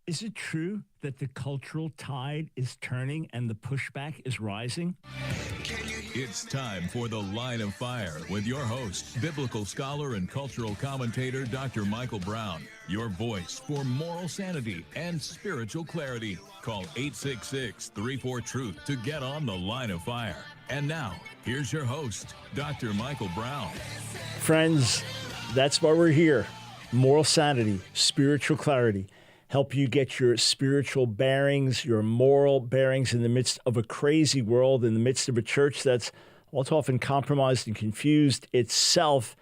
Is it true that the cultural tide is turning and the pushback is rising? It's time for The Line of Fire with your host, biblical scholar and cultural commentator, Dr. Michael Brown. Your voice for moral sanity and spiritual clarity. Call 866-34-TRUTH to get on The Line of Fire. And now, here's your host, Dr. Michael Brown. Friends, that's why we're here. Moral sanity, spiritual clarity. Help you get your spiritual bearings, your moral bearings in the midst of a crazy world, in the midst of a church that's all too often compromised and confused itself.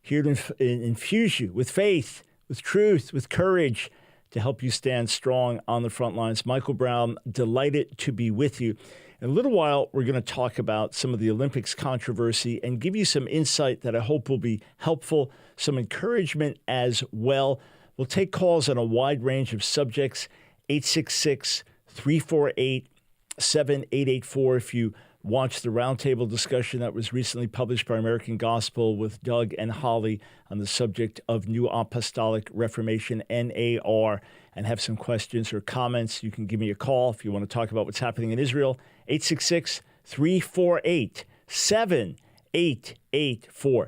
Here to infuse you with faith, with truth, with courage to help you stand strong on the front lines. Michael Brown, delighted to be with you. In a little while, we're going to talk about some of the Olympics controversy and give you some insight that I hope will be helpful, some encouragement as well. We'll take calls on a wide range of subjects, 866-348-7884. If you watched the roundtable discussion that was recently published by American Gospel with Doug and Holly on the subject of New Apostolic Reformation, NAR, and have some questions or comments, you can give me a call if you want to talk about what's happening in Israel, 866-348-7884.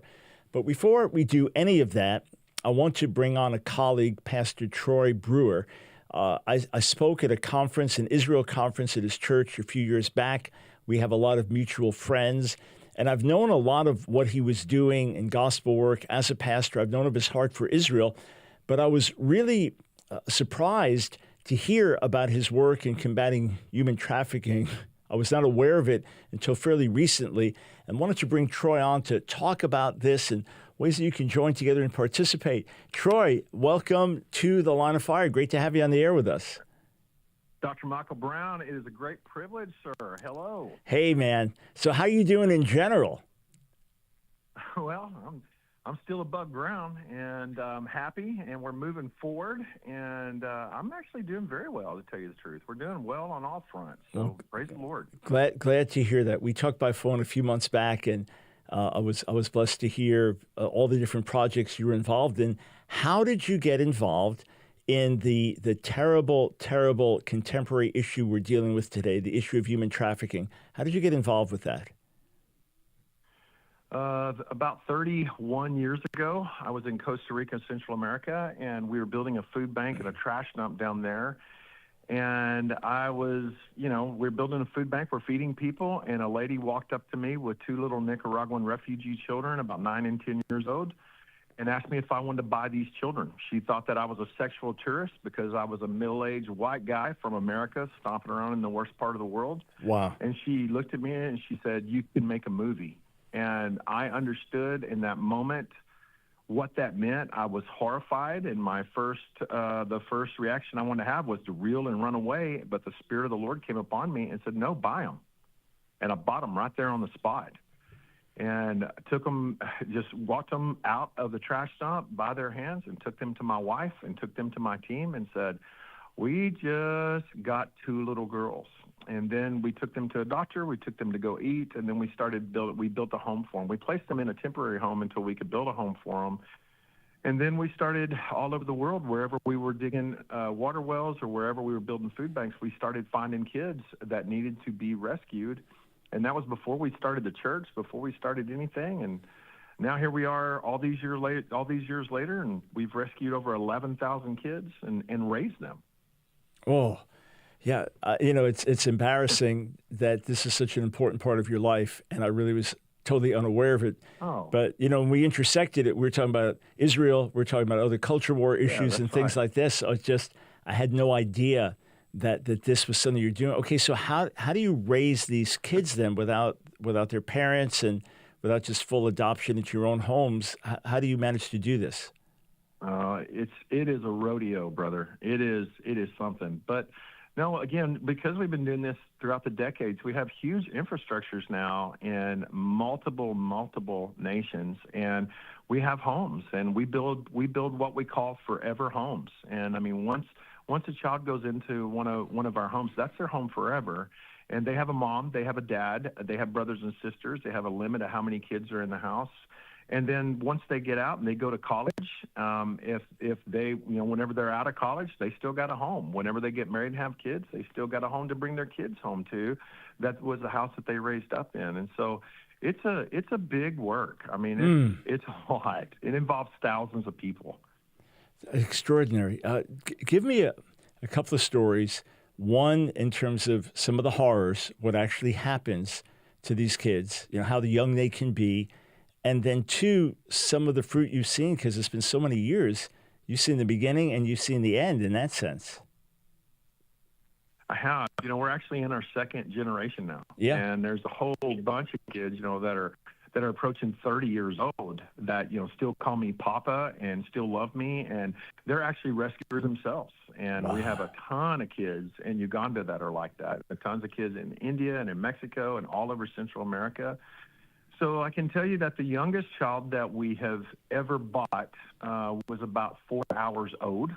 But before we do any of that, I want to bring on a colleague, Pastor Troy Brewer. I spoke at a conference, an Israel conference at his church a few years back. We have a lot of mutual friends, and I've known a lot of what he was doing in gospel work as a pastor. I've known of his heart for Israel, but I was really surprised to hear about his work in combating human trafficking. I was not aware of it until fairly recently, and wanted to bring Troy on to talk about this and ways that you can join together and participate. Troy, welcome to The Line of Fire. Great to have you on the air with us. Dr. Michael Brown, it is a great privilege, sir. Hello. Hey, man. So how you doing in general? Well, I'm still above ground, and I'm happy, and we're moving forward, and I'm actually doing very well, to tell you the truth. We're doing well on all fronts, so praise the Lord. Glad to hear that. We talked by phone a few months back, and I was blessed to hear all the different projects you were involved in. How did you get involved in the terrible, terrible contemporary issue we're dealing with today, the issue of human trafficking? How did you get involved with that? About 31 years ago, I was in Costa Rica, Central America, and we were building a food bank and a trash dump down there. And we're building a food bank, we're feeding people, and a lady walked up to me with two little Nicaraguan refugee children, about 9 and 10 years old, and asked me if I wanted to buy these children. She thought that I was a sexual tourist because I was a middle-aged white guy from America stomping around in the worst part of the world. Wow. And she looked at me and she said, "You can make a movie." And I understood in that moment what that meant. I was horrified, and the first reaction I wanted to have was to reel and run away, but the Spirit of the Lord came upon me and said, "No, buy them." And I bought them right there on the spot, and took them, just walked them out of the trash dump by their hands and took them to my wife and took them to my team and said, "We just got two little girls." And then we took them to a doctor, we took them to go eat, and then we built a home for them. We placed them in a temporary home until we could build a home for them. And then we started all over the world, wherever we were digging water wells or wherever we were building food banks, we started finding kids that needed to be rescued. And that was before we started the church, before we started anything. And now here we are all these years later, and we've rescued over 11,000 kids and raised them. Oh, yeah. It's embarrassing that this is such an important part of your life, and I really was totally unaware of it. Oh. But, when we intersected it, we were talking about Israel, we were talking about other culture war issues and things like this. I had no idea that this was something you're doing. Okay, so how do you raise these kids then without their parents and without just full adoption into your own homes? How do you manage to do this? It is a rodeo, brother. It is something. But no, again, because we've been doing this throughout the decades, we have huge infrastructures now in multiple nations, and we have homes, and we build what we call forever homes. And I mean, once a child goes into one of our homes, that's their home forever. And they have a mom, they have a dad, they have brothers and sisters, they have a limit of how many kids are in the house. And then once they get out and they go to college, if they, whenever they're out of college, they still got a home. Whenever they get married and have kids, they still got a home to bring their kids home to. That was the house that they raised up in. And so it's a big work. I mean, it's a lot. It involves thousands of people. Extraordinary. Give me a couple of stories. One, in terms of some of the horrors, what actually happens to these kids, how young they can be. And then two, some of the fruit you've seen, because it's been so many years. You've seen the beginning and you've seen the end in that sense. I have. We're actually in our second generation now. Yeah. And there's a whole bunch of kids, that are approaching 30 years old that, still call me Papa and still love me. And they're actually rescuers themselves. And we have a ton of kids in Uganda that are like that. Tons of kids in India and in Mexico and all over Central America. So I can tell you that the youngest child that we have ever bought was about 4 hours old,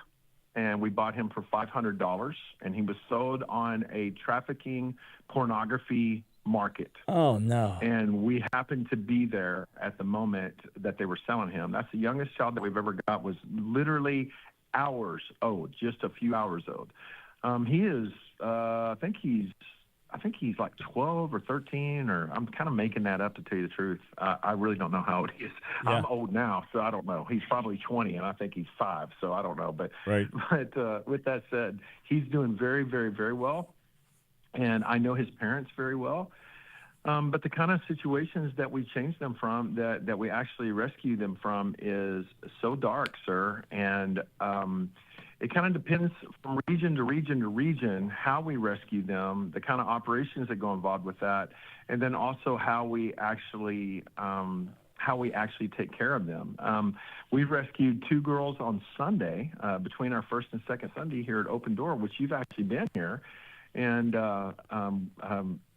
and we bought him for $500, and he was sold on a trafficking pornography market. Oh, no. And we happened to be there at the moment that they were selling him. That's the youngest child that we've ever got, was literally hours old, just a few hours old. He is, I think he's like 12 or 13, or I'm kind of making that up to tell you the truth. I really don't know how old he is. Yeah. I'm old now, so I don't know. He's probably 20, and I think he's 5, so I don't know. But with that said, he's doing very, very, very well, and I know his parents very well. But the kind of situations that we change them from, that we actually rescue them from, is so dark, sir, and it kind of depends from region to region to region how we rescue them, the kind of operations that go involved with that, and then also how we actually take care of them. We've rescued 2 girls on Sunday, between our first and second Sunday here at Open Door, which you've actually been here, and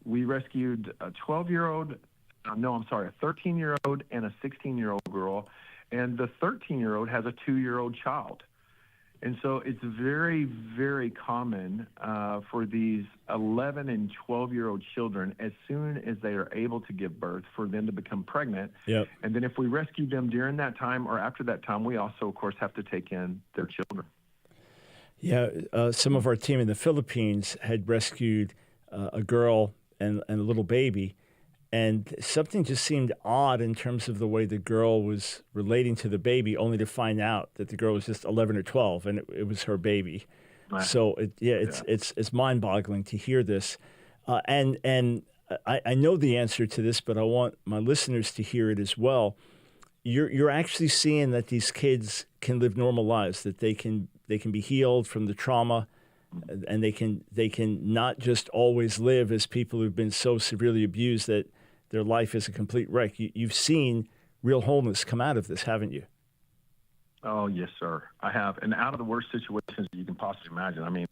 we rescued a 13-year-old and a 16-year-old girl, and the 13-year-old has a 2-year-old child. And so it's very, very common for these 11 and 12-year-old children, as soon as they are able to give birth, for them to become pregnant. Yep. And then if we rescue them during that time or after that time, we also, of course, have to take in their children. Yeah, some of our team in the Philippines had rescued a girl and a little baby, and something just seemed odd in terms of the way the girl was relating to the baby, only to find out that the girl was just 11 or 12, and it was her baby. Right. So it's mind-boggling to hear this, and I know the answer to this, but I want my listeners to hear it as well. You're actually seeing that these kids can live normal lives, that they can be healed from the trauma, and they can not just always live as people who've been so severely abused that their life is a complete wreck. You've seen real wholeness come out of this, haven't you? Oh, yes, sir. I have. And out of the worst situations you can possibly imagine. I mean,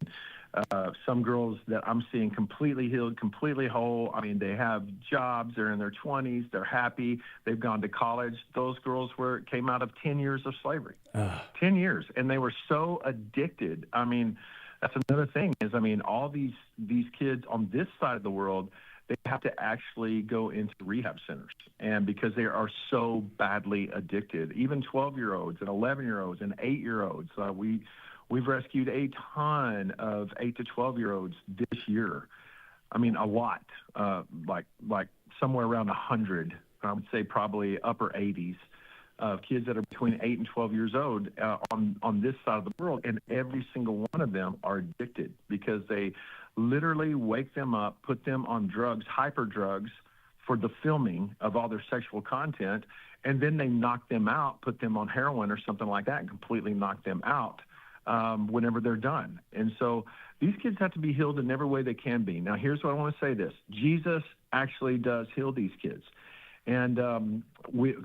some girls that I'm seeing completely healed, completely whole. I mean, they have jobs. They're in their 20s. They're happy. They've gone to college. Those girls came out of 10 years of slavery. 10 years. And they were so addicted. I mean, that's another thing is, all these kids on this side of the world, they have to actually go into rehab centers, and because they are so badly addicted. Even 12-year-olds and 11-year-olds and 8-year-olds. We've rescued a ton of 8 to 12-year-olds this year. I mean, a lot, like somewhere around 100. I would say probably upper 80s of kids that are between 8 and 12 years old on this side of the world, and every single one of them are addicted because they literally wake them up, put them on drugs, hyper drugs, for the filming of all their sexual content, and then they knock them out, put them on heroin or something like that, and completely knock them out whenever they're done. And so these kids have to be healed in every way they can be. Now, here's what I want to say this. Jesus actually does heal these kids. And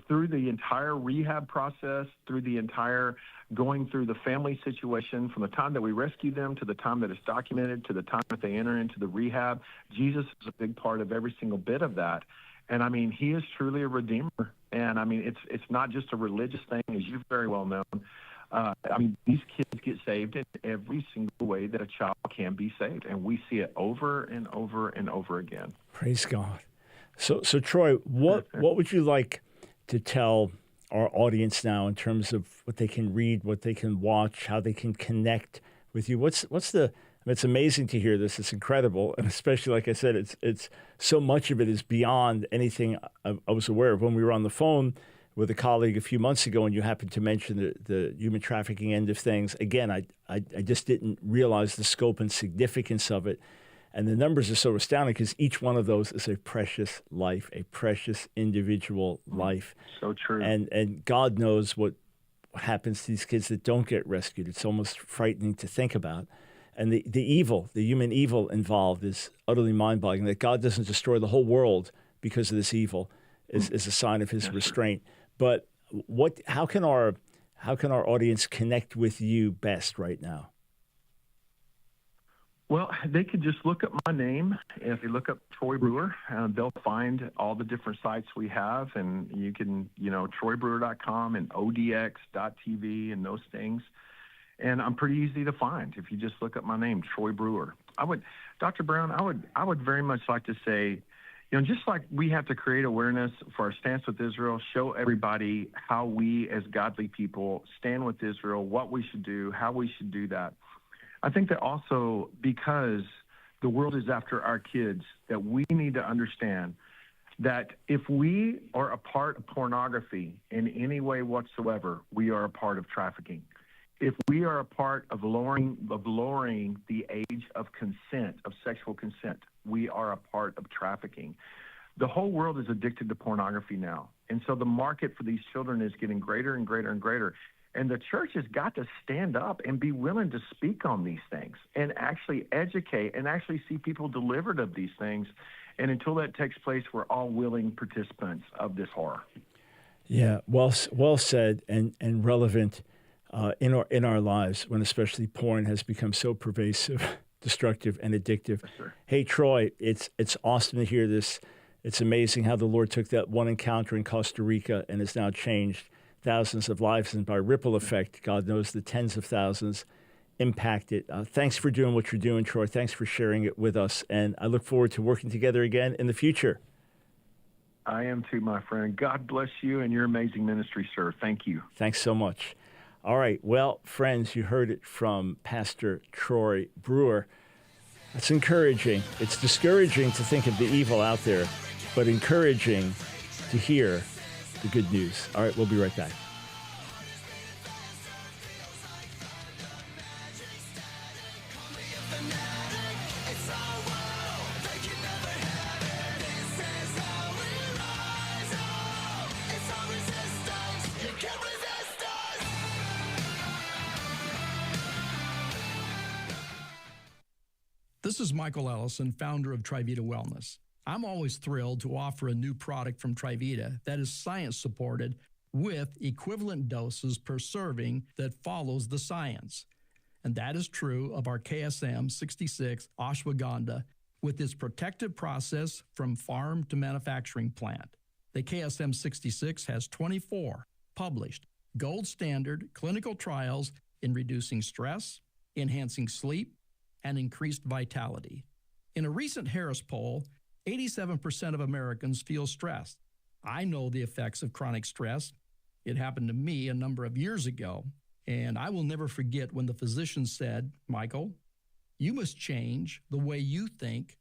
through the entire rehab process, through the entire going through the family situation, from the time that we rescue them to the time that it's documented to the time that they enter into the rehab, Jesus is a big part of every single bit of that. And, he is truly a redeemer. And, it's not just a religious thing, as you very well know. These kids get saved in every single way that a child can be saved. And we see it over and over and over again. Praise God. So Troy, what would you like to tell our audience now in terms of what they can read, what they can watch, how they can connect with you? What's the? It's amazing to hear this. It's incredible, and especially like I said, it's so much of it is beyond anything I was aware of. When we were on the phone with a colleague a few months ago, and you happened to mention the human trafficking end of things, again, I just didn't realize the scope and significance of it. And the numbers are so astounding because each one of those is a precious life, a precious individual life. So true. And God knows what happens to these kids that don't get rescued. It's almost frightening to think about. And the evil, the human evil involved is utterly mind-boggling. That God doesn't destroy the whole world because of this evil is a sign of his restraint. But how can our audience connect with you best right now? Well, they could just look up my name. If you look up Troy Brewer, they'll find all the different sites we have. And you can, TroyBrewer.com and ODX.TV and those things. And I'm pretty easy to find if you just look up my name, Troy Brewer. Dr. Brown, I would very much like to say, just like we have to create awareness for our stance with Israel, show everybody how we as godly people stand with Israel, what we should do, how we should do that. I think that also because the world is after our kids, that we need to understand that if we are a part of pornography in any way whatsoever, we are a part of trafficking. If we are a part of lowering the age of consent, of sexual consent, we are a part of trafficking. The whole world is addicted to pornography now. And so the market for these children is getting greater and greater and greater. And the church has got to stand up and be willing to speak on these things and actually educate and actually see people delivered of these things. And until that takes place, we're all willing participants of this horror. Yeah, well said and relevant in our lives when especially porn has become so pervasive, destructive, and addictive. Yes, sir. Hey, Troy, it's awesome to hear this. It's amazing how the Lord took that one encounter in Costa Rica and has now changed thousands of lives, and by ripple effect, God knows the tens of thousands impacted. Thanks for doing what you're doing, Troy. Thanks for sharing it with us, and I look forward to working together again in the future. I am too, my friend. God bless you and your amazing ministry, sir. Thank you. Thanks so much. All right, well, friends, you heard it from Pastor Troy Brewer. That's encouraging. It's discouraging to think of the evil out there, but encouraging to hear the good news. All right, we'll be right back. This is Michael Ellison, founder of Trivita Wellness. I'm always thrilled to offer a new product from Trivita that is science-supported with equivalent doses per serving that follows the science. And that is true of our KSM 66 ashwagandha with its protective process from farm to manufacturing plant. The KSM 66 has 24 published gold standard clinical trials in reducing stress, enhancing sleep, and increased vitality. In a recent Harris poll, 87% of Americans feel stressed. I know the effects of chronic stress. It happened to me a number of years ago, and I will never forget when the physician said, "Michael, you must change the way you think,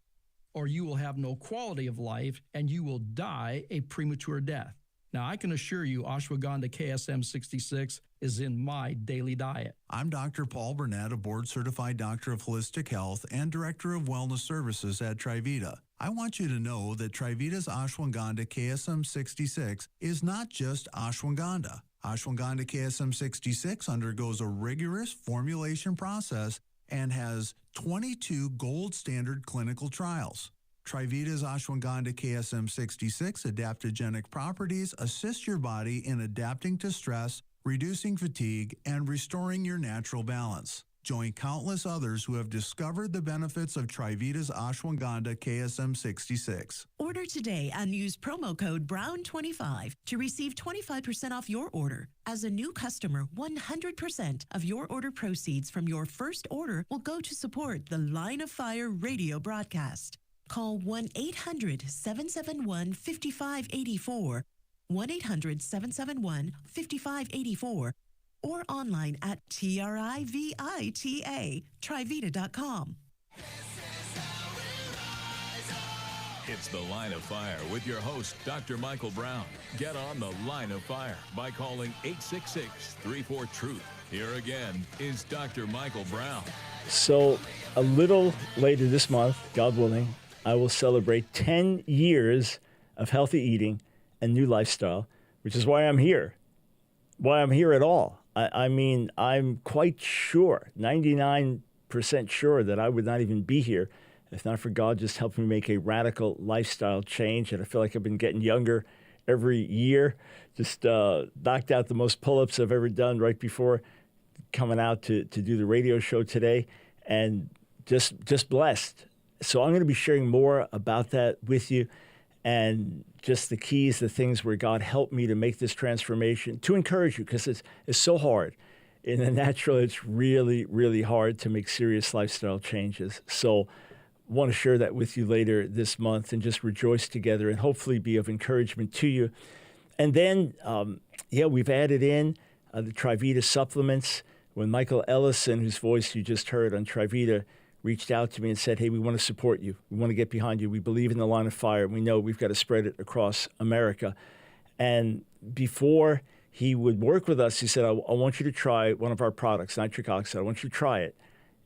or you will have no quality of life and you will die a premature death." Now, I can assure you ashwagandha KSM 66 is in my daily diet. I'm Dr. Paul Burnett, a board-certified doctor of holistic health and director of wellness services at Trivita. I want you to know that Trivita's ashwagandha KSM 66 is not just ashwagandha. Ashwagandha KSM 66 undergoes a rigorous formulation process and has 22 gold standard clinical trials. Trivita's ashwagandha KSM 66 adaptogenic properties assist your body in adapting to stress, reducing fatigue, and restoring your natural balance. Join countless others who have discovered the benefits of Trivita's ashwagandha KSM 66. Order today and use promo code BROWN25 to receive 25% off your order. As a new customer, 100% of your order proceeds from your first order will go to support the Line of Fire radio broadcast. Call 1-800-771-5584 1-800-771-5584, or online at trivita.com. It's The Line of Fire with your host, Dr. Michael Brown. Get on The Line of Fire by calling 866-34-TRUTH. Here again is Dr. Michael Brown. So a little later this month, God willing, I will celebrate 10 years of healthy eating and new lifestyle, which is why I'm here, why I'm here at all. I mean, I'm quite sure, 99% sure that I would not even be here if not for God just helping me make a radical lifestyle change. And I feel like I've been getting younger every year. Just knocked out the most pull-ups I've ever done right before coming out to do the radio show today, and just blessed. So I'm going to be sharing more about that with you, and just the keys, the things where God helped me to make this transformation, to encourage you, because it's so hard. In the natural, it's really, really hard to make serious lifestyle changes. So I want to share that with you later this month and just rejoice together and hopefully be of encouragement to you. And then, we've added in the Trivita supplements. When Michael Ellison, whose voice you just heard on Trivita, reached out to me and said, hey, we want to support you. We want to get behind you. We believe in the line of fire. We know we've got to spread it across America. And before he would work with us, he said, I want you to try one of our products, nitric oxide. I want you to try it.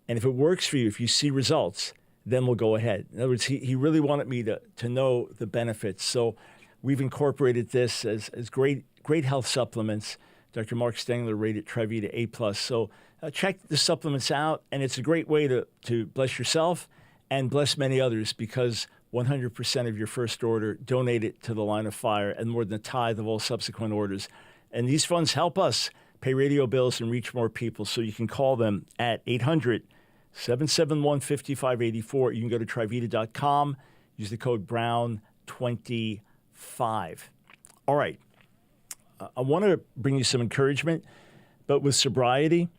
And if it works for you, if you see results, then we'll go ahead. In other words, he really wanted me to know the benefits. So we've incorporated this as great health supplements. Dr. Mark Stengler rated Trivita A+. So check the supplements out, and it's a great way to bless yourself and bless many others, because 100% of your first order donate it to the Line of Fire, and more than a tithe of all subsequent orders. And these funds help us pay radio bills and reach more people. So you can call them at 800-771-5584. You can go to trivita.com, use the code BROWN25. All right. I want to bring you some encouragement, but with sobriety,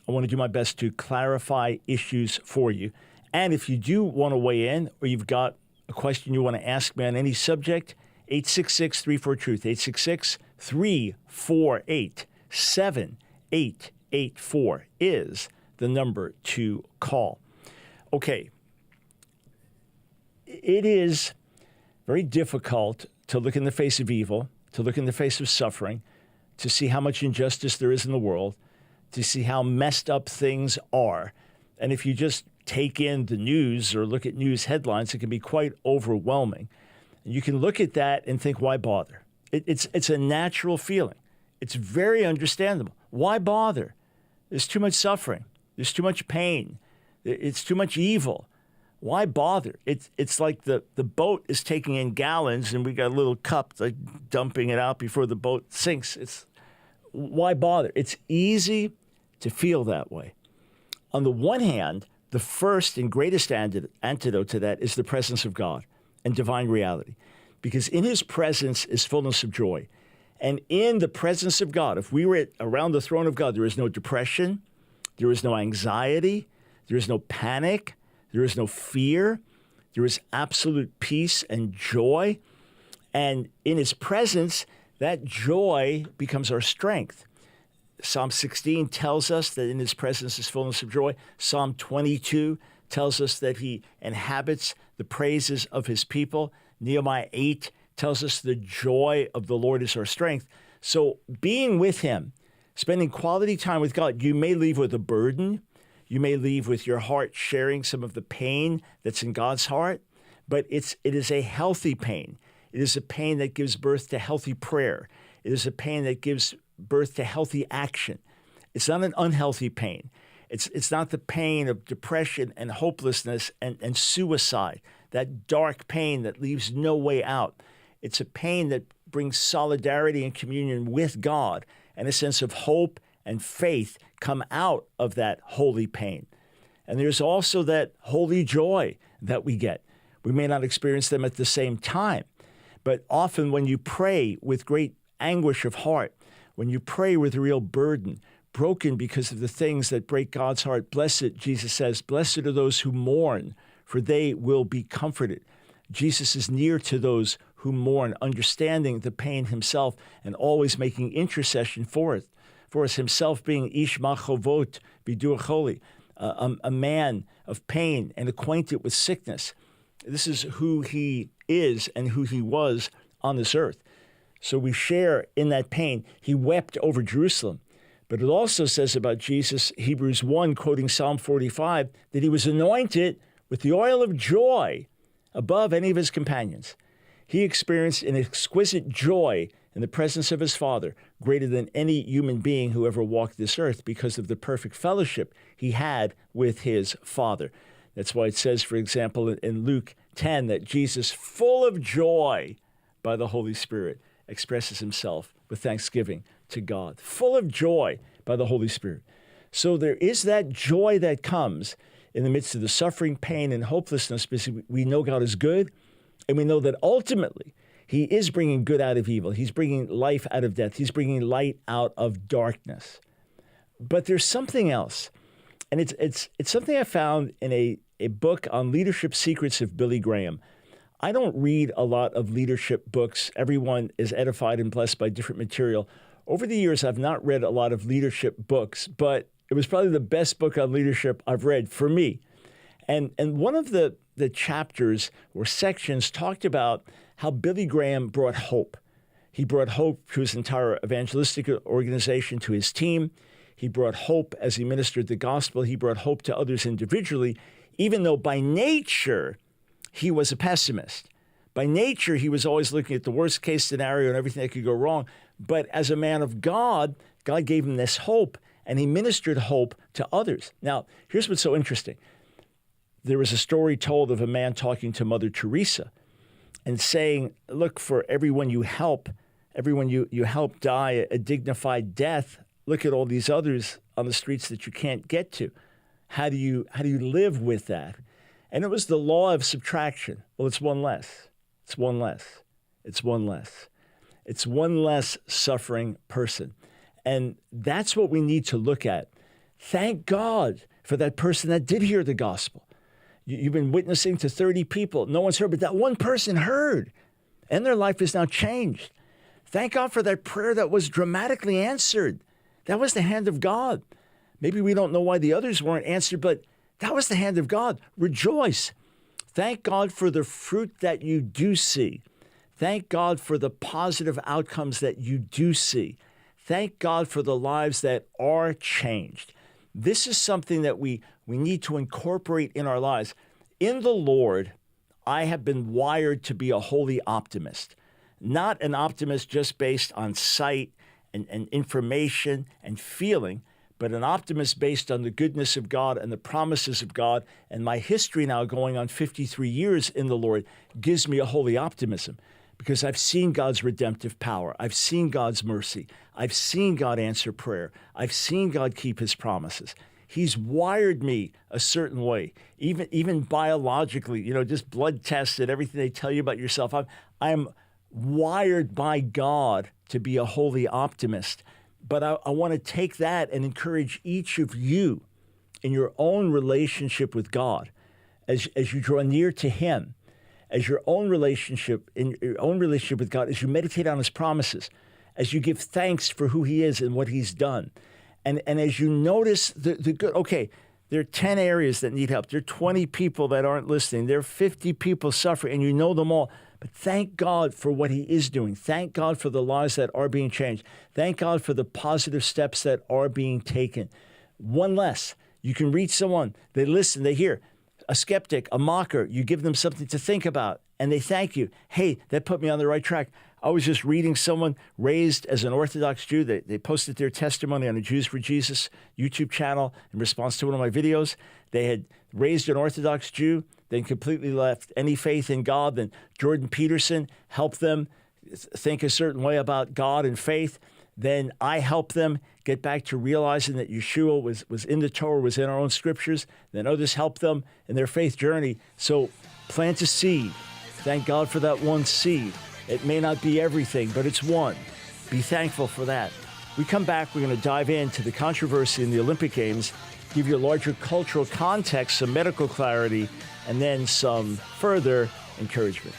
I want to do my best to clarify issues for you. And if you do want to weigh in, or you've got a question you want to ask me on any subject, 866-34-TRUTH, 866-348-7884 is the number to call. Okay. It is very difficult to look in the face of evil, to look in the face of suffering, to see how much injustice there is in the world, to see how messed up things are. And if you just take in the news or look at news headlines, it can be quite overwhelming. And you can look at that and think, why bother? It's a natural feeling. It's very understandable. Why bother? There's too much suffering. There's too much pain. It's too much evil. Why bother? It's like the boat is taking in gallons and we got a little cup like dumping it out before the boat sinks. Why bother? It's easy to feel that way. On the one hand, the first and greatest antidote to that is the presence of God and divine reality, because in his presence is fullness of joy. And in the presence of God, if we were around the throne of God, there is no depression, there is no anxiety, there is no panic, there is no fear, there is absolute peace and joy. And in his presence, that joy becomes our strength. Psalm 16 tells us that in his presence is fullness of joy. Psalm 22 tells us that he inhabits the praises of his people. Nehemiah 8 tells us the joy of the Lord is our strength. So being with him, spending quality time with God, you may leave with a burden. You may leave with your heart sharing some of the pain that's in God's heart, but it is a healthy pain. It is a pain that gives birth to healthy prayer. It is a pain that gives birth to healthy action. It's not an unhealthy pain. It's not the pain of depression and hopelessness and suicide, that dark pain that leaves no way out. It's a pain that brings solidarity and communion with God, and a sense of hope and faith come out of that holy pain. And there's also that holy joy that we get. We may not experience them at the same time, but often when you pray with great anguish of heart, when you pray with real burden, broken because of the things that break God's heart, blessed, Jesus says, blessed are those who mourn, for they will be comforted. Jesus is near to those who mourn, understanding the pain himself and always making intercession for it. For us, himself being ish machovot b'duach holi, a man of pain and acquainted with sickness. This is who he is and who he was on this earth. So we share in that pain. He wept over Jerusalem. But it also says about Jesus, Hebrews 1, quoting Psalm 45, that he was anointed with the oil of joy above any of his companions. He experienced an exquisite joy in the presence of his Father, greater than any human being who ever walked this earth, because of the perfect fellowship he had with his Father. That's why it says, for example, in Luke 10, that Jesus, full of joy by the Holy Spirit, expresses himself with thanksgiving to God, full of joy by the Holy Spirit. So there is that joy that comes in the midst of the suffering, pain, and hopelessness, because we know God is good, and we know that ultimately he is bringing good out of evil. He's bringing life out of death. He's bringing light out of darkness. But there's something else, and it's something I found in a book on leadership secrets of Billy Graham. I don't read a lot of leadership books. Everyone is edified and blessed by different material. Over the years, I've not read a lot of leadership books, but it was probably the best book on leadership I've read for me. And one of the chapters or sections talked about how Billy Graham brought hope. He brought hope to his entire evangelistic organization, to his team. He brought hope as he ministered the gospel. He brought hope to others individually, even though by nature he was a pessimist. By nature, he was always looking at the worst case scenario and everything that could go wrong. But as a man of God, God gave him this hope, and he ministered hope to others. Now, here's what's so interesting. There was a story told of a man talking to Mother Teresa and saying, look, for everyone you help die a dignified death, look at all these others on the streets that you can't get to. How do you live with that? And it was the law of subtraction. Well, it's one less. It's one less. It's one less. It's one less suffering person. And that's what we need to look at. Thank God for that person that did hear the gospel. You've been witnessing to 30 people. No one's heard, but that one person heard, and their life is now changed. Thank God for that prayer that was dramatically answered. That was the hand of God. Maybe we don't know why the others weren't answered, but that was the hand of God. Rejoice. Thank God for the fruit that you do see. Thank God for the positive outcomes that you do see. Thank God for the lives that are changed. This is something that we need to incorporate in our lives. In the Lord, I have been wired to be a holy optimist, not an optimist just based on sight and information and feeling, but an optimist based on the goodness of God and the promises of God. And my history now going on 53 years in the Lord gives me a holy optimism, because I've seen God's redemptive power. I've seen God's mercy. I've seen God answer prayer. I've seen God keep his promises. He's wired me a certain way, even biologically, just blood tests and everything they tell you about yourself. I'm wired by God to be a holy optimist. But I want to take that and encourage each of you in your own relationship with God, as you draw near to him, as your own relationship with God, as you meditate on his promises, as you give thanks for who he is and what he's done. And as you notice the good, okay, there are 10 areas that need help. There are 20 people that aren't listening. There are 50 people suffering, and you know them all. But thank God for what he is doing. Thank God for the lives that are being changed. Thank God for the positive steps that are being taken. One less. You can reach someone. They listen. They hear. A skeptic, a mocker. You give them something to think about, and they thank you. Hey, that put me on the right track. I was just reading someone raised as an Orthodox Jew. They posted their testimony on the Jews for Jesus YouTube channel in response to one of my videos. They had raised an Orthodox Jew, then completely left any faith in God. Then Jordan Peterson helped them think a certain way about God and faith. Then I helped them get back to realizing that Yeshua was in the Torah, was in our own scriptures. Then others helped them in their faith journey. So plant a seed. Thank God for that one seed. It may not be everything, but it's one. Be thankful for that. We come back, we're going to dive into the controversy in the Olympic Games, give you a larger cultural context, some medical clarity, and then some further encouragement.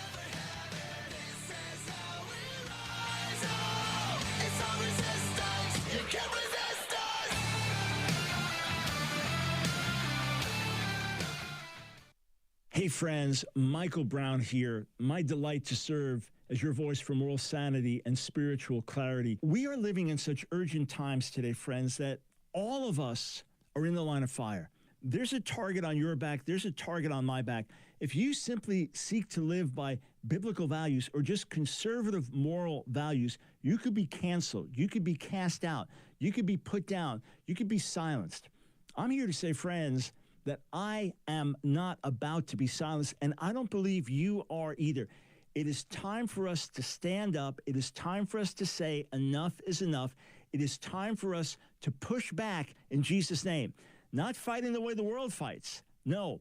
Hey friends, Michael Brown here. My delight to serve as your voice for moral sanity and spiritual clarity. We are living in such urgent times today, friends, that all of us are in the line of fire. There's a target on your back. There's a target on my back. If you simply seek to live by biblical values or just conservative moral values, you could be canceled. You could be cast out. You could be put down. You could be silenced. I'm here to say, friends, that I am not about to be silenced, and I don't believe you are either. It is time for us to stand up. It is time for us to say enough is enough. It is time for us to push back in Jesus' name. Not fighting the way the world fights. No,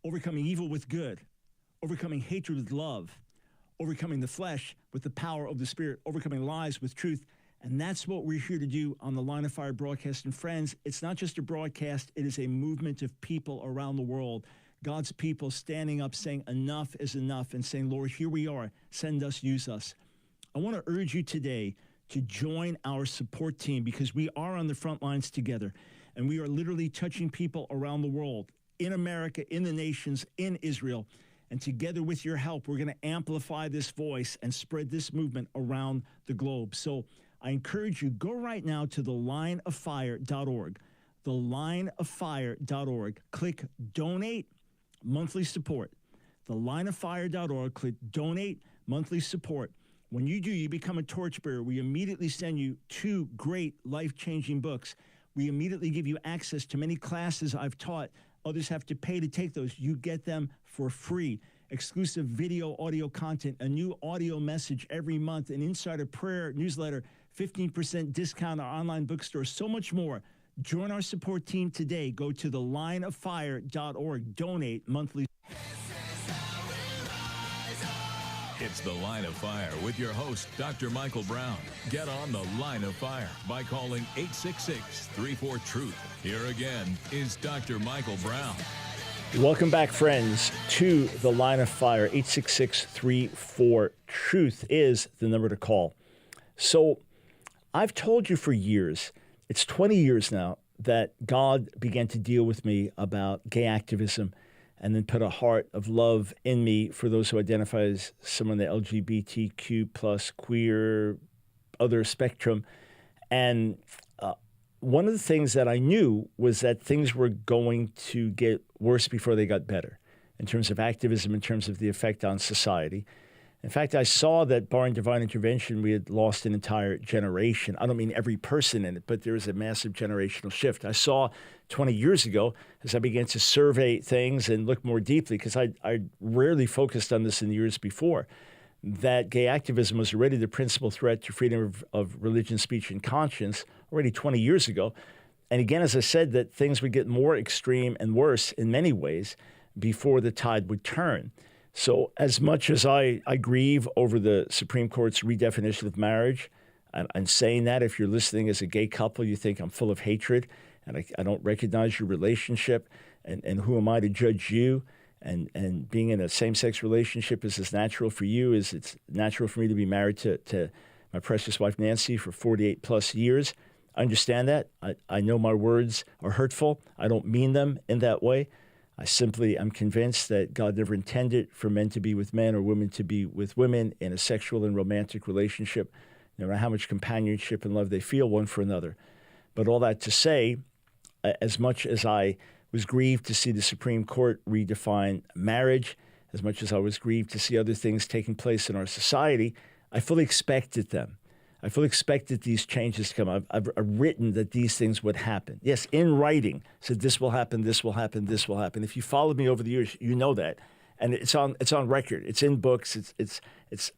overcoming evil with good, overcoming hatred with love, overcoming the flesh with the power of the Spirit, overcoming lies with truth. And that's what we're here to do on the Line of Fire broadcast. And friends, it's not just a broadcast, it is a movement of people around the world. God's people standing up saying enough is enough and saying, Lord, here we are, send us, use us. I want to urge you today to join our support team because we are on the front lines together. And we are literally touching people around the world, in America, in the nations, in Israel. And together with your help, we're going to amplify this voice and spread this movement around the globe. So I encourage you, go right now to thelineoffire.org, thelineoffire.org. Click Donate Monthly Support. Thelineoffire.org, click Donate Monthly Support. When you do, you become a torchbearer. We immediately send you 2 great life-changing books. We immediately give you access to many classes I've taught. Others have to pay to take those. You get them for free. Exclusive video, audio content, a new audio message every month, an insider prayer newsletter, 15% discount on our online bookstore, so much more. Join our support team today. Go to thelineoffire.org. Donate monthly. It's The Line of Fire with your host, Dr. Michael Brown. Get on The Line of Fire by calling 866-34-TRUTH. Here again is Dr. Michael Brown. Welcome back, friends, to The Line of Fire. 866-34-TRUTH is the number to call. So I've told you for years, it's 20 years now, that God began to deal with me about gay activism and then put a heart of love in me for those who identify as someone in the LGBTQ plus queer, other spectrum. And one of the things that I knew was that things were going to get worse before they got better in terms of activism, in terms of the effect on society. In fact, I saw that barring divine intervention, we had lost an entire generation. I don't mean every person in it, but there was a massive generational shift. I saw 20 years ago, as I began to survey things and look more deeply, because I rarely focused on this in the years before, that gay activism was already the principal threat to freedom of religion, speech, and conscience already 20 years ago. And again, as I said, that things would get more extreme and worse in many ways before the tide would turn. So as much as I grieve over the Supreme Court's redefinition of marriage, and saying that if you're listening as a gay couple, you think I'm full of hatred and I don't recognize your relationship, and who am I to judge you? And being in a same-sex relationship is as natural for you as it's natural for me to be married to my precious wife, Nancy, for 48 plus years. I understand that. I know my words are hurtful. I don't mean them in that way. I simply am convinced that God never intended for men to be with men or women to be with women in a sexual and romantic relationship, no matter how much companionship and love they feel one for another. But all that to say, as much as I was grieved to see the Supreme Court redefine marriage, as much as I was grieved to see other things taking place in our society, I fully expected them. I fully expected these changes to come. I've written that these things would happen. Yes, in writing, said this will happen, this will happen, this will happen. If you followed me over the years, you know that. And it's on record. It's in books, it's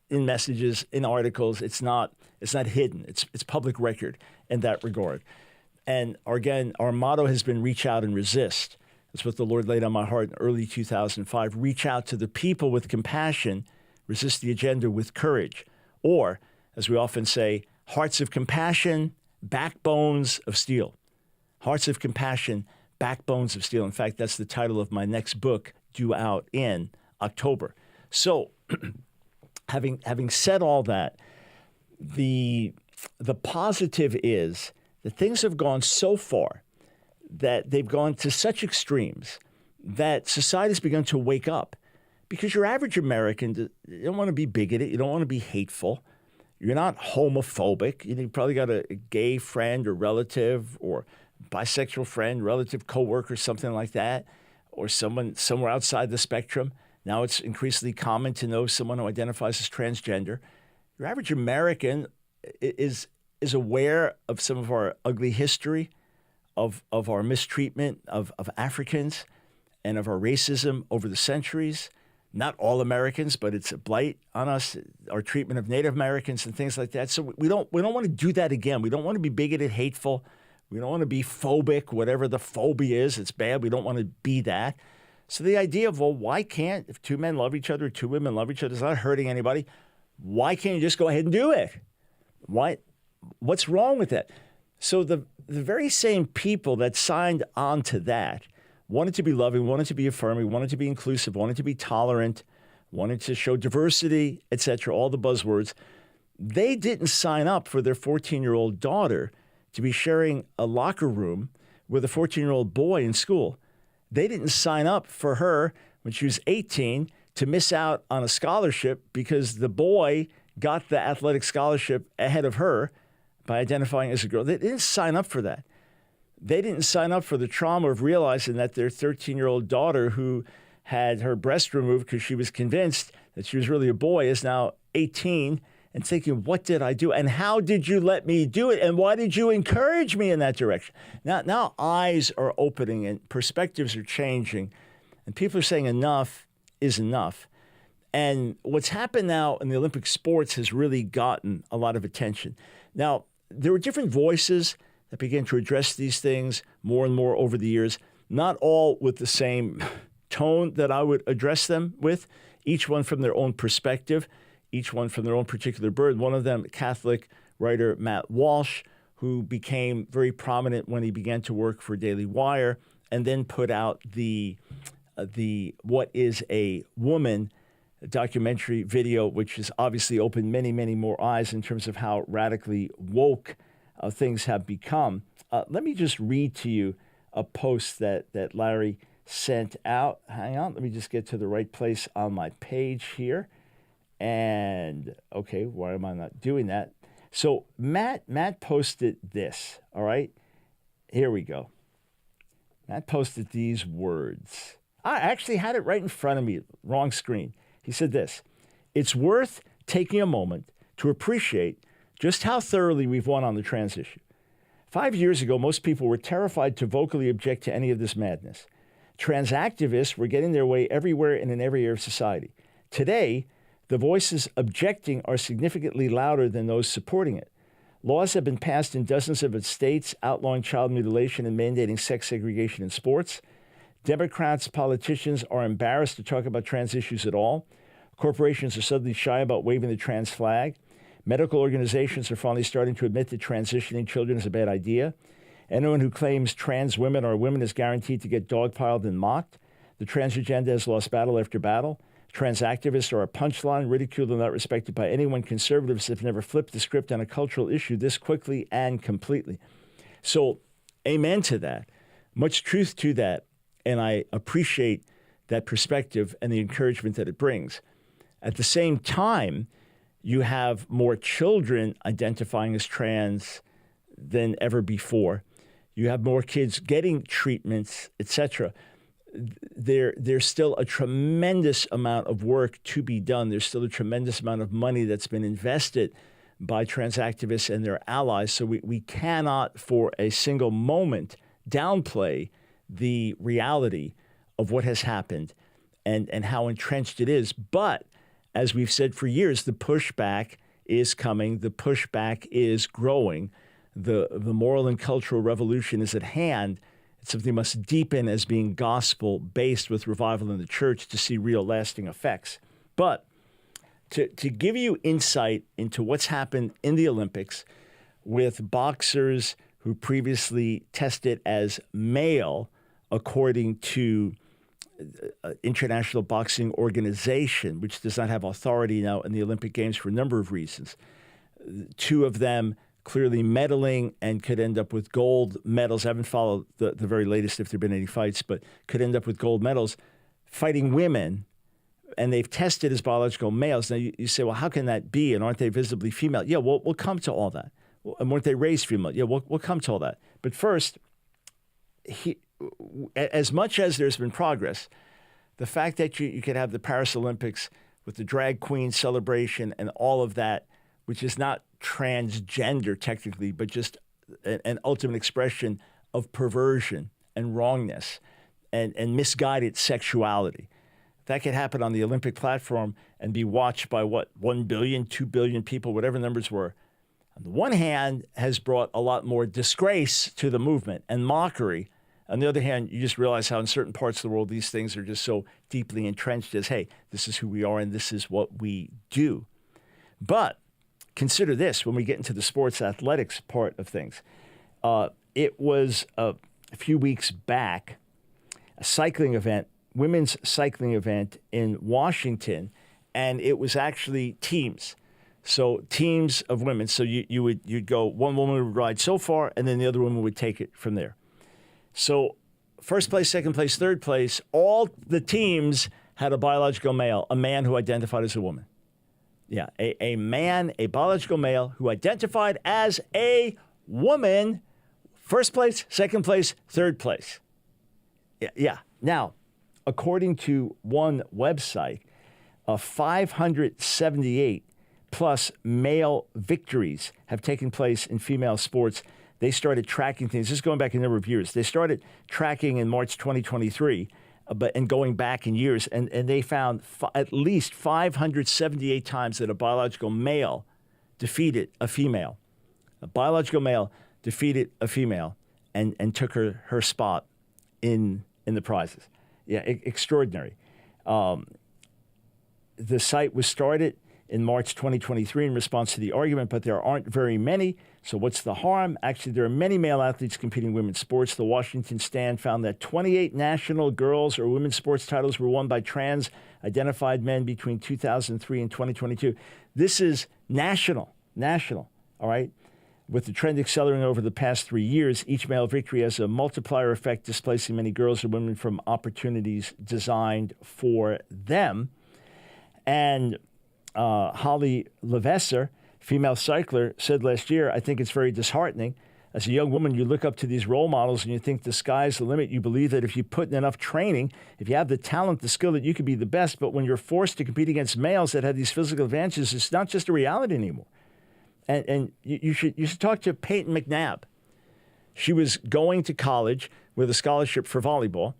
in messages, in articles. It's not hidden. It's public record in that regard. And again, our motto has been reach out and resist. That's what the Lord laid on my heart in early 2005. Reach out to the people with compassion, resist the agenda with courage. Or, as we often say, hearts of compassion, backbones of steel. Hearts of compassion, backbones of steel. In fact, that's the title of my next book, due out in October. So, having said all that, the positive is that things have gone so far that they've gone to such extremes that society's begun to wake up. Because your average American, you don't want to be bigoted. You don't want to be hateful. You're not homophobic. You probably got a gay friend or relative or bisexual friend, relative, coworker, something like that, or someone somewhere outside the spectrum. Now it's increasingly common to know someone who identifies as transgender. Your average American is aware of some of our ugly history, of our mistreatment of Africans and of our racism over the centuries. Not all Americans, but it's a blight on us, our treatment of Native Americans and things like that. So we don't want to do that again. We don't want to be bigoted, hateful. We don't want to be phobic, whatever the phobia is. It's bad. We don't want to be that. So the idea of, well, why can't, if two men love each other, two women love each other, it's not hurting anybody, why can't you just go ahead and do it? What's wrong with that? So the very same people that signed on to that wanted to be loving, wanted to be affirming, wanted to be inclusive, wanted to be tolerant, wanted to show diversity, etc., all the buzzwords. They didn't sign up for their 14-year-old daughter to be sharing a locker room with a 14-year-old boy in school. They didn't sign up for her when she was 18 to miss out on a scholarship because the boy got the athletic scholarship ahead of her by identifying as a girl. They didn't sign up for that. They didn't sign up for the trauma of realizing that their 13-year-old daughter, who had her breast removed because she was convinced that she was really a boy, is now 18 and thinking, what did I do? And how did you let me do it? And why did you encourage me in that direction? Now eyes are opening and perspectives are changing. And people are saying enough is enough. And what's happened now in the Olympic sports has really gotten a lot of attention. Now, there were different voices that began to address these things more and more over the years, not all with the same tone that I would address them with, each one from their own perspective, each one from their own particular bird. One of them, Catholic writer Matt Walsh, who became very prominent when he began to work for Daily Wire and then put out the What is a Woman documentary video, which has obviously opened many, many more eyes in terms of how radically woke things have become. Let me just read to you a post that Larry sent out. Hang on, let me just get to the right place on my page here. And, okay, why am I not doing that? So Matt posted this, all right? Here we go. Matt posted these words. I actually had it right in front of me, wrong screen. He said this: it's worth taking a moment to appreciate just how thoroughly we've won on the trans issue. 5 years ago, most people were terrified to vocally object to any of this madness. Trans activists were getting their way everywhere and in every area of society. Today, the voices objecting are significantly louder than those supporting it. Laws have been passed in dozens of states outlawing child mutilation and mandating sex segregation in sports. Democrats, politicians are embarrassed to talk about trans issues at all. Corporations are suddenly shy about waving the trans flag. Medical organizations are finally starting to admit that transitioning children is a bad idea. Anyone who claims trans women are women is guaranteed to get dogpiled and mocked. The trans agenda has lost battle after battle. Trans activists are a punchline, ridiculed and not respected by anyone. Conservatives have never flipped the script on a cultural issue this quickly and completely. So, amen to that. Much truth to that. And I appreciate that perspective and the encouragement that it brings. At the same time, you have more children identifying as trans than ever before. You have more kids getting treatments, etc. There's still a tremendous amount of work to be done. There's still a tremendous amount of money that's been invested by trans activists and their allies. So we cannot for a single moment downplay the reality of what has happened and how entrenched it is. But as we've said for years, the pushback is coming. The pushback is growing. The moral and cultural revolution is at hand. It's something we must deepen as being gospel-based with revival in the church to see real lasting effects. But to give you insight into what's happened in the Olympics with boxers who previously tested as male, according to International Boxing Organization, which does not have authority now in the Olympic Games for a number of reasons. Two of them clearly medaling and could end up with gold medals. I haven't followed the very latest if there have been any fights, but could end up with gold medals. Fighting women and they've tested as biological males. Now, you say, well, how can that be? And aren't they visibly female? Yeah, we'll come to all that. And weren't they raised female? Yeah, we'll come to all that. But first, as much as there's been progress, the fact that you could have the Paris Olympics with the drag queen celebration and all of that, which is not transgender technically, but just an ultimate expression of perversion and wrongness and misguided sexuality. That could happen on the Olympic platform and be watched by, 1 billion, 2 billion people, whatever the numbers were. On the one hand, has brought a lot more disgrace to the movement and mockery. On the other hand, you just realize how in certain parts of the world, these things are just so deeply entrenched as, hey, this is who we are and this is what we do. But consider this when we get into the sports athletics part of things. It was a few weeks back, a cycling event, women's cycling event in Washington, and it was actually teams. So teams of women. So you'd go, one woman would ride so far, and then the other woman would take it from there. So first place, second place, third place, all the teams had a biological male, a man who identified as a woman. Yeah, a man, a biological male who identified as a woman, first place, second place, third place. Yeah. Now, according to one website, 578 plus male victories have taken place in female sports. They started tracking things. This is going back a number of years. They started tracking in March 2023, and going back in years, and they found at least 578 times that a biological male defeated a female. A biological male defeated a female and took her spot in the prizes. Yeah, extraordinary. The site was started in March 2023 in response to the argument, but there aren't very many. So what's the harm? Actually, there are many male athletes competing in women's sports. The Washington Stand found that 28 national girls or women's sports titles were won by trans-identified men between 2003 and 2022. This is national, all right? With the trend accelerating over the past 3 years, each male victory has a multiplier effect, displacing many girls or women from opportunities designed for them. And Holly Levesser, female cycler, said last year, I think it's very disheartening. As a young woman, you look up to these role models and you think the sky's the limit. You believe that if you put in enough training, if you have the talent, the skill, that you could be the best. But when you're forced to compete against males that have these physical advantages, it's not just a reality anymore. And you should talk to Peyton McNabb. She was going to college with a scholarship for volleyball,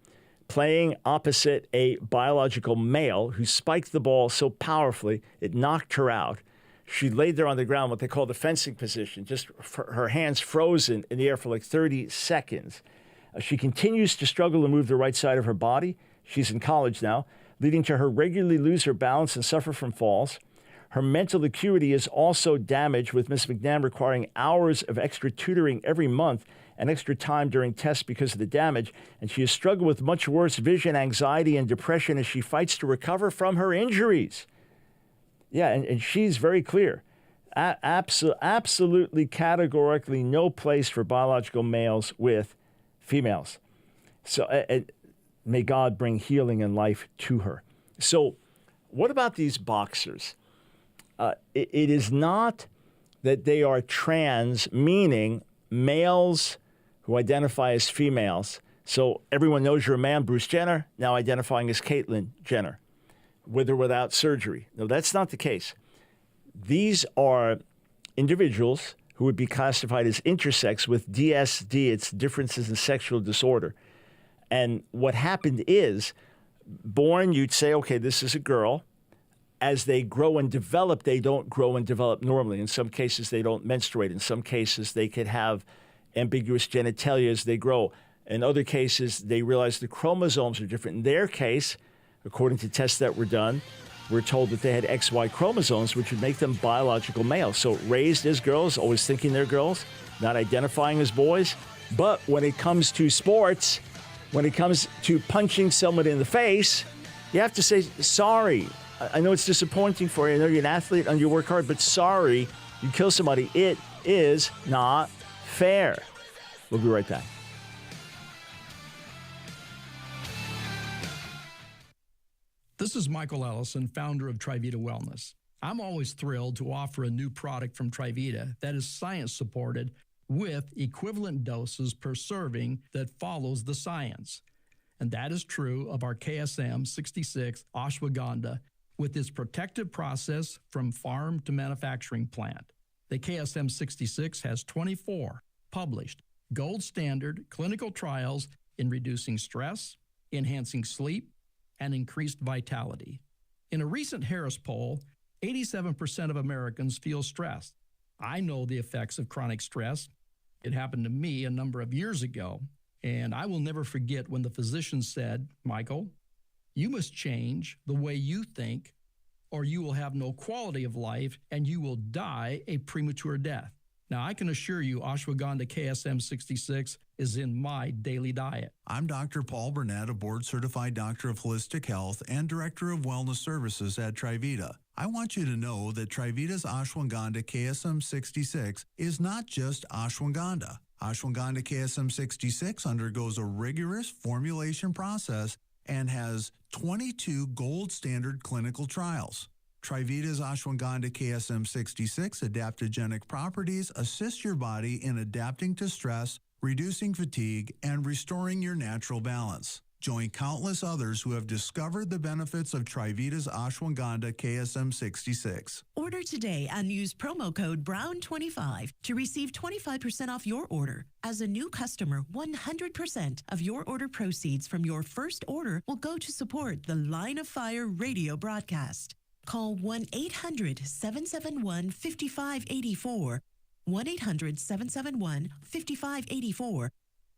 playing opposite a biological male who spiked the ball so powerfully it knocked her out. She laid there on the ground, what they call the fencing position, just her hands frozen in the air for like 30 seconds. She continues to struggle to move the right side of her body. She's in college now, leading to her regularly lose her balance and suffer from falls. Her mental acuity is also damaged, with Ms. McNabb requiring hours of extra tutoring every month and extra time during tests because of the damage. And she has struggled with much worse vision, anxiety, and depression as she fights to recover from her injuries. Yeah, and she's very clear. Absolutely, categorically no place for biological males with females. So may God bring healing and life to her. So what about these boxers? It is not that they are trans, meaning males who identify as females. So everyone knows you're a man, Bruce Jenner, now identifying as Caitlyn Jenner, with or without surgery. No, that's not the case. These are individuals who would be classified as intersex with DSD, it's differences in sexual disorder. And what happened is, born, you'd say, okay, this is a girl. As they grow and develop, they don't grow and develop normally. In some cases, they don't menstruate. In some cases, they could have ambiguous genitalia as they grow. In other cases, they realize the chromosomes are different. In their case, according to tests that were done, we're told that they had XY chromosomes, which would make them biological males. So raised as girls, always thinking they're girls, not identifying as boys. But when it comes to sports, when it comes to punching someone in the face, you have to say, sorry. I know it's disappointing for you. I know you're an athlete and you work hard, but sorry, you kill somebody. It is not fair. We'll be right back. The This is Michael Ellison, founder of Trivita Wellness. I'm always thrilled to offer a new product from Trivita that is science-supported with equivalent doses per serving that follows the science. And that is true of our KSM 66 ashwagandha with its protective process from farm to manufacturing plant. The KSM 66 has 24 published gold standard clinical trials in reducing stress, enhancing sleep, and increased vitality. In a recent Harris poll, 87% of Americans feel stressed. I know the effects of chronic stress. It happened to me a number of years ago, and I will never forget when the physician said, Michael, you must change the way you think, or you will have no quality of life and you will die a premature death. Now, I can assure you ashwagandha KSM 66 is in my daily diet. I'm Dr. Paul Burnett, a board-certified doctor of holistic health and director of wellness services at Trivita. I want you to know that Trivita's ashwagandha KSM 66 is not just ashwagandha. Ashwagandha KSM 66 undergoes a rigorous formulation process and has 22 gold standard clinical trials. Trivita's ashwagandha KSM 66 adaptogenic properties assist your body in adapting to stress, reducing fatigue, and restoring your natural balance. Join countless others who have discovered the benefits of Trivita's ashwagandha KSM 66. Order today and use promo code BROWN25 to receive 25% off your order. As a new customer, 100% of your order proceeds from your first order will go to support the Line of Fire radio broadcast. Call 1-800-771-5584, 1-800-771-5584,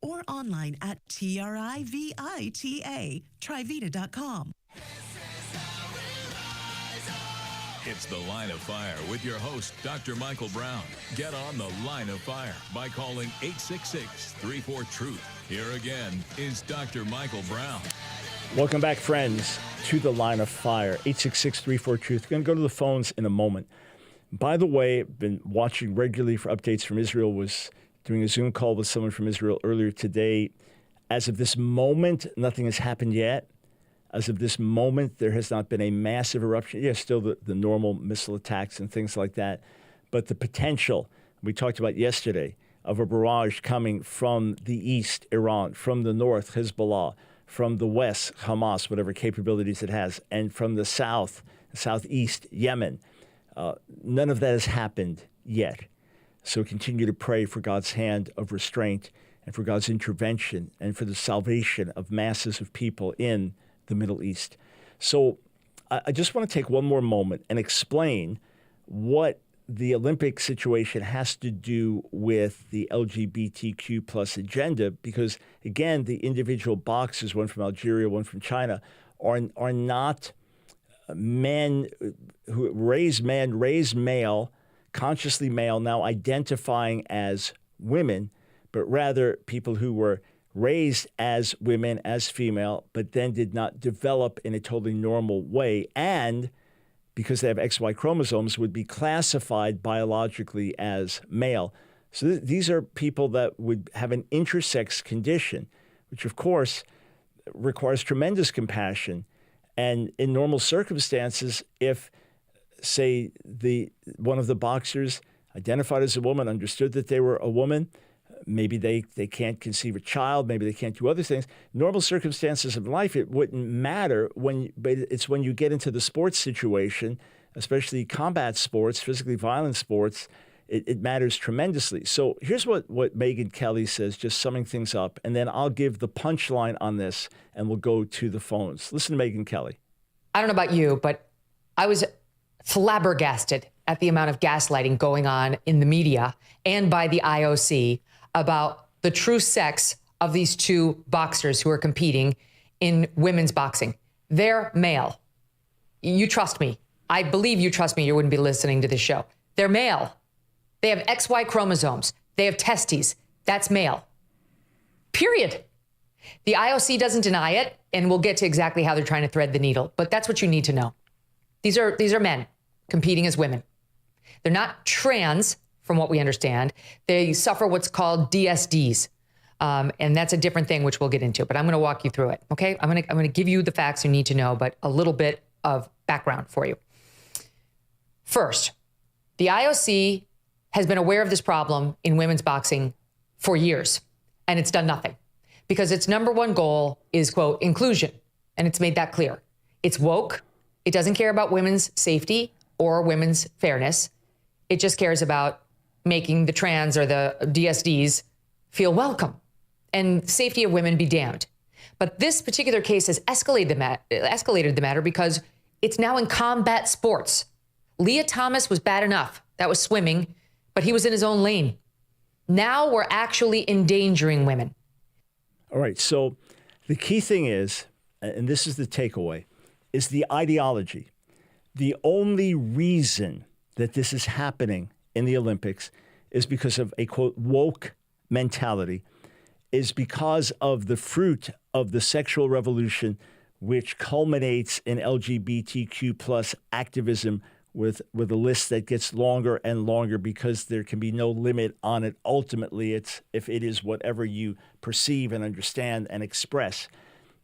or online at Trivita.com. It's The Line of Fire with your host, Dr. Michael Brown. Get on The Line of Fire by calling 866-34-TRUTH. Here again is Dr. Michael Brown. Welcome back, friends, to The Line of Fire, 866-34-TRUTH. We're going to go to the phones in a moment. By the way, I've been watching regularly for updates from Israel, was doing a Zoom call with someone from Israel earlier today. As of this moment, nothing has happened yet. As of this moment, there has not been a massive eruption. Yes, still the normal missile attacks and things like that. But the potential, we talked about yesterday, of a barrage coming from the east, Iran, from the north, Hezbollah, from the west, Hamas, whatever capabilities it has, and from the south, southeast, Yemen. None of that has happened yet. So continue to pray for God's hand of restraint and for God's intervention and for the salvation of masses of people in the Middle East. So I just want to take one more moment and explain what the Olympic situation has to do with the LGBTQ plus agenda, because, again, the individual boxers, one from Algeria, one from China, are not men who raised male, consciously male, now identifying as women, but rather people who were raised as women, as female, but then did not develop in a totally normal way, and because they have XY chromosomes, would be classified biologically as male. So these are people that would have an intersex condition, which of course requires tremendous compassion. And in normal circumstances, if, say, one of the boxers identified as a woman, understood that they were a woman, maybe they can't conceive a child, maybe they can't do other things. Normal circumstances of life, it wouldn't matter, but it's when you get into the sports situation, especially combat sports, physically violent sports, it matters tremendously. So here's what Megyn Kelly says, just summing things up, and then I'll give the punchline on this, and we'll go to the phones. Listen to Megyn Kelly. I don't know about you, but I was flabbergasted at the amount of gaslighting going on in the media and by the IOC about the true sex of these two boxers who are competing in women's boxing. They're male. You trust me. I believe you trust me. You wouldn't be listening to this show. They're male. They have XY chromosomes. They have testes. That's male. Period. The IOC doesn't deny it, and we'll get to exactly how they're trying to thread the needle, but that's what you need to know. These are men competing as women. They're not trans, from what we understand. They suffer what's called DSDs, And that's a different thing, which we'll get into, but I'm going to walk you through it. Okay. I'm going to give you the facts you need to know, but a little bit of background for you. First, the IOC has been aware of this problem in women's boxing for years, and it's done nothing because its number one goal is, quote, inclusion. And it's made that clear. It's woke. It doesn't care about women's safety or women's fairness. It just cares about making the trans or the DSDs feel welcome and safety of women be damned. But this particular case has escalated the matter because it's now in combat sports. Leah Thomas was bad enough. That was swimming, but he was in his own lane. Now we're actually endangering women. All right. So the key thing is, and this is the takeaway, is the ideology. The only reason that this is happening in the Olympics is because of a, quote, woke mentality, is because of the fruit of the sexual revolution, which culminates in LGBTQ plus activism with a list that gets longer and longer because there can be no limit on it. Ultimately, it's if it is whatever you perceive and understand and express.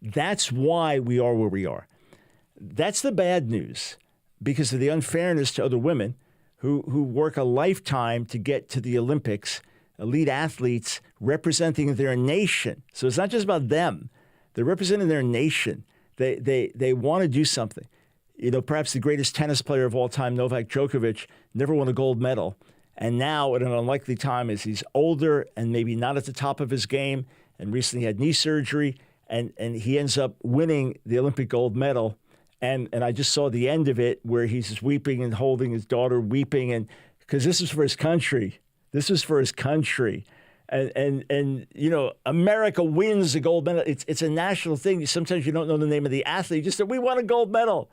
That's why we are where we are. That's the bad news because of the unfairness to other women who work a lifetime to get to the Olympics, elite athletes representing their nation. So it's not just about them. They're representing their nation. They want to do something. You know, perhaps the greatest tennis player of all time, Novak Djokovic, never won a gold medal. And now, at an unlikely time, as he's older and maybe not at the top of his game, and recently had knee surgery, and he ends up winning the Olympic gold medal. And I just saw the end of it where he's just weeping and holding his daughter, weeping, and because this is for his country. This is for his country. And you know, America wins the gold medal. It's a national thing. Sometimes you don't know the name of the athlete. You just say, we won a gold medal.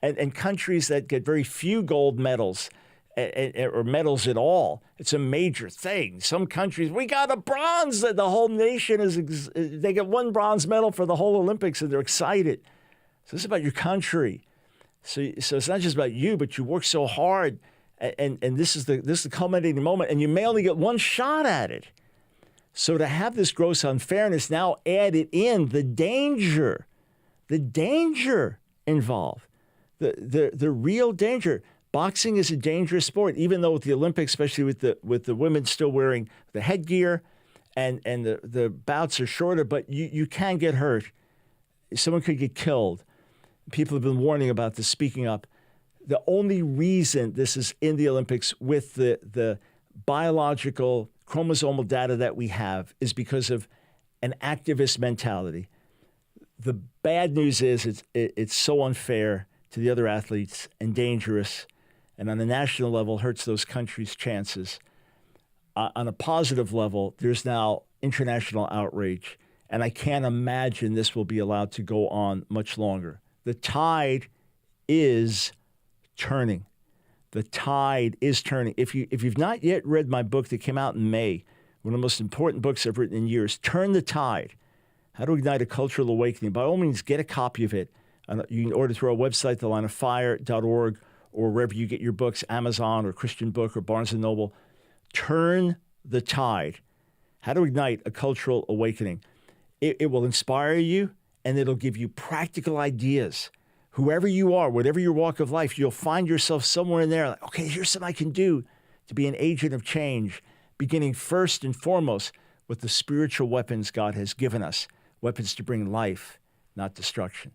And countries that get very few gold medals or medals at all, it's a major thing. Some countries, we got a bronze. The whole nation they get one bronze medal for the whole Olympics, and they're excited. So it's about your country. So it's not just about you, but you work so hard, and this is the culminating moment, and you may only get one shot at it. So to have this gross unfairness now added in, the danger involved. The real danger. Boxing is a dangerous sport, even though with the Olympics, especially with the women still wearing the headgear and the bouts are shorter, but you can get hurt. Someone could get killed. People have been warning about this, speaking up. The only reason this is in the Olympics with the biological chromosomal data that we have is because of an activist mentality. The bad news is it's so unfair to the other athletes and dangerous, and on the national level hurts those countries' chances. On a positive level, there's now international outrage, and I can't imagine this will be allowed to go on much longer. The tide is turning. The tide is turning. If you've not yet read my book that came out in May, one of the most important books I've written in years, Turn the Tide, How to Ignite a Cultural Awakening, by all means, get a copy of it. You can order through our website, thelineoffire.org, or wherever you get your books, Amazon or Christian Book or Barnes & Noble. Turn the Tide, How to Ignite a Cultural Awakening. It will inspire you, and it'll give you practical ideas. Whoever you are, whatever your walk of life, you'll find yourself somewhere in there like, okay, here's something I can do to be an agent of change, beginning first and foremost with the spiritual weapons God has given us, weapons to bring life, not destruction.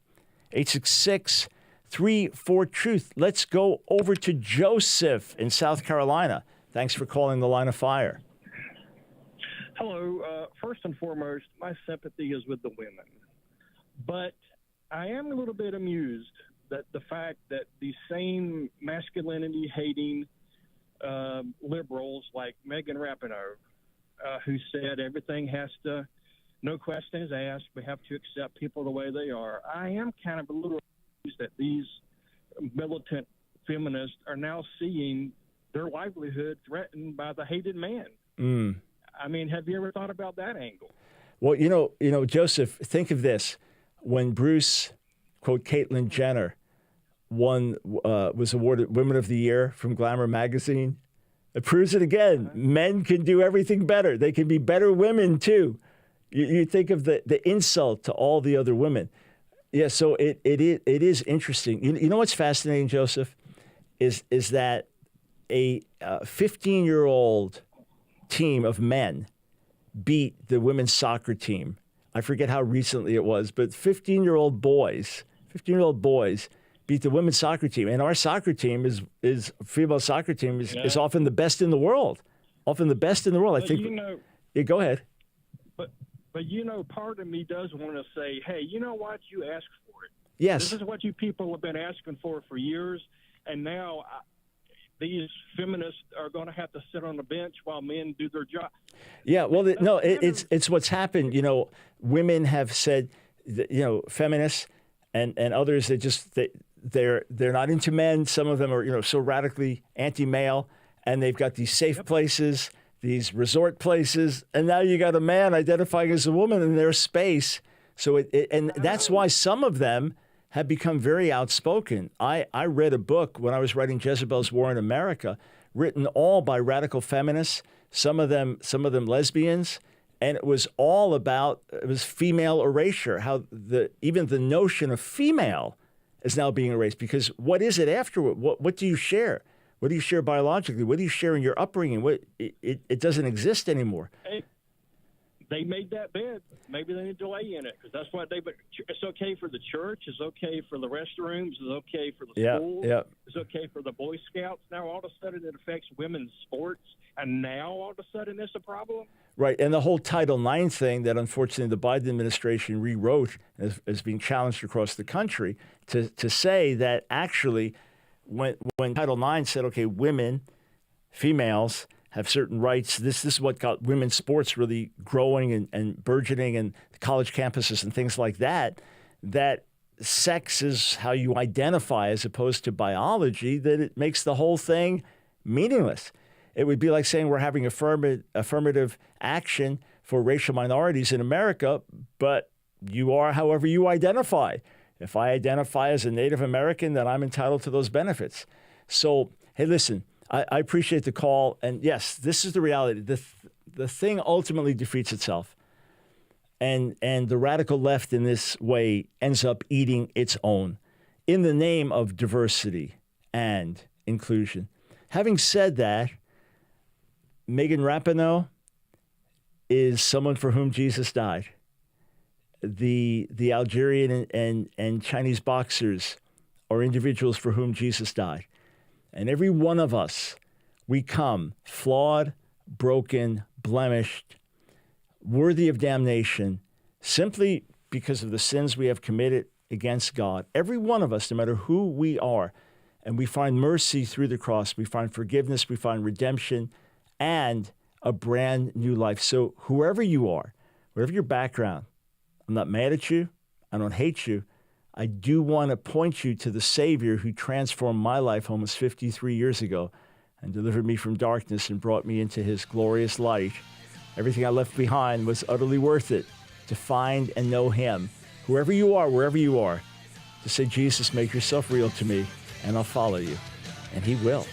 866-34-TRUTH. Let's go over to Joseph in South Carolina. Thanks for calling the Line of Fire. Hello. First and foremost, my sympathy is with the women. But I am a little bit amused that the fact that these same masculinity-hating liberals like Megan Rapinoe, who said everything has to, no questions asked, we have to accept people the way they are. I am kind of a little amused that these militant feminists are now seeing their livelihood threatened by the hated man. I mean, have you ever thought about that angle? Well, you know, Joseph, think of this. When Bruce, quote, Caitlyn Jenner, was awarded Women of the Year from Glamour magazine, it proves it again. Men can do everything better. They can be better women, too. You think of the insult to all the other women. Yeah, so it is interesting. You know what's fascinating, Joseph, is that a 15-year-old team of men beat the women's soccer team. I forget how recently it was, but 15-year-old boys beat the women's soccer team. And our soccer team female soccer team is often the best in the world. Often the best in the world. I think. Yeah, go ahead. But part of me does want to say, hey, you know what? You asked for it. Yes. This is what you people have been asking for years, and now these feminists are going to have to sit on the bench while men do their job. Yeah, well, it's what's happened. Women have said, feminists and others that they're not into men. Some of them are so radically anti-male, and they've got these safe places, these resort places, and now you got a man identifying as a woman in their space. So and that's why some of them have become very outspoken. I read a book when I was writing Jezebel's War in America, written all by radical feminists, some of them lesbians, and it was all about female erasure, how even the notion of female is now being erased, because what is it afterward? What do you share? What do you share biologically? What do you share in your upbringing? It doesn't exist anymore. Hey, they made that bed. Maybe they need to lay in it, because that's what it's okay for the church. It's okay for the restrooms. It's okay for the schools. Yeah. It's okay for the Boy Scouts. Now all of a sudden it affects women's sports, and now all of a sudden it's a problem. Right, and the whole Title IX thing that unfortunately the Biden administration rewrote is being challenged across the country to say that actually when Title IX said, okay, women, females have certain rights, this is what got women's sports really growing and burgeoning, and college campuses and things like that, that sex is how you identify as opposed to biology, that it makes the whole thing meaningless. It would be like saying we're having affirmative action for racial minorities in America, but you are however you identify. If I identify as a Native American, then I'm entitled to those benefits. So, hey, listen, I appreciate the call. And yes, this is the reality. The thing ultimately defeats itself. And the radical left in this way ends up eating its own in the name of diversity and inclusion. Having said that, Megan Rapinoe is someone for whom Jesus died. The Algerian and Chinese boxers are individuals for whom Jesus died. And every one of us, we come flawed, broken, blemished, worthy of damnation, simply because of the sins we have committed against God. Every one of us, no matter who we are, and we find mercy through the cross, we find forgiveness, we find redemption, and a brand new life. So whoever you are, whatever your background, I'm not mad at you. I don't hate you. I do want to point you to the Savior who transformed my life almost 53 years ago and delivered me from darkness and brought me into his glorious light. Everything I left behind was utterly worth it to find and know him. Whoever you are, wherever you are, to say, Jesus, make yourself real to me, and I'll follow you. And he will.